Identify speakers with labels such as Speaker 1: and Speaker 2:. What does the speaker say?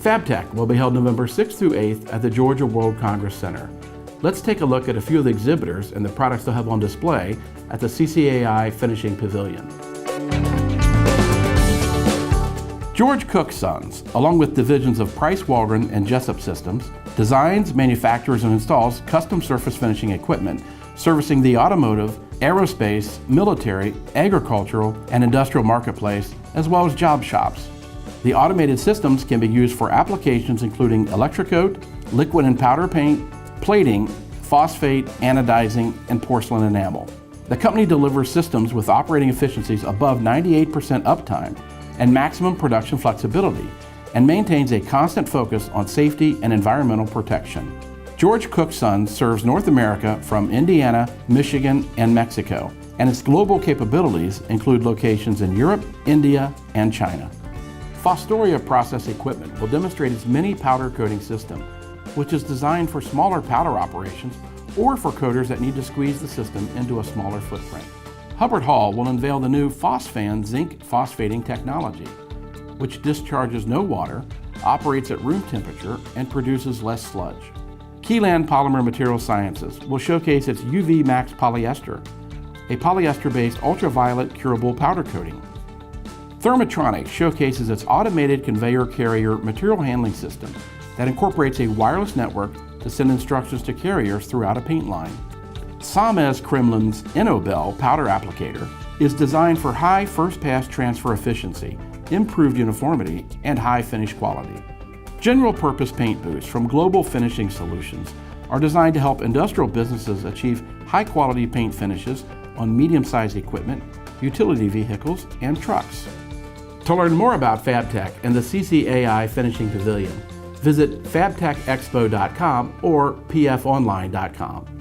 Speaker 1: FABTECH will be held November 6th through 8th at the Georgia World Congress Center. Let's take a look at a few of the exhibitors and the products they'll have on display at the CCAI Finishing Pavilion. George Cook Sons, along with divisions of Price Waldron and Jessup Systems, designs, manufactures, and installs custom surface finishing equipment servicing the automotive, aerospace, military, agricultural, and industrial marketplace, as well as job shops. The automated systems can be used for applications including electrocoat, liquid and powder paint, plating, phosphate, anodizing, and porcelain enamel. The company delivers systems with operating efficiencies above 98% uptime and maximum production flexibility, and maintains a constant focus on safety and environmental protection. George Cook Sons serves North America from Indiana, Michigan, and Mexico, and its global capabilities include locations in Europe, India, and China. Fostorla process equipment will demonstrate its mini powder coating system, which is designed for smaller powder operations or for coaters that need to squeeze the system into a smaller footprint. Hubbard Hall will unveil the new PhosFan zinc phosphating technology, which discharges no water, operates at room temperature, and produces less sludge. Keyland Polymer Material Sciences will showcase its UV Max polyester, a polyester-based ultraviolet curable powder coating. Therma-Tron-X showcases its automated conveyor carrier material handling system that incorporates a wireless network to send instructions to carriers throughout a paint line. Samez Kremlin's InnoBell powder applicator is designed for high first-pass transfer efficiency, improved uniformity, and high finish quality. General-purpose paint booths from Global Finishing Solutions are designed to help industrial businesses achieve high-quality paint finishes on medium-sized equipment, utility vehicles, and trucks. To learn more about FABTECH and the CCAI Finishing Pavilion, visit fabtechexpo.com or pfonline.com.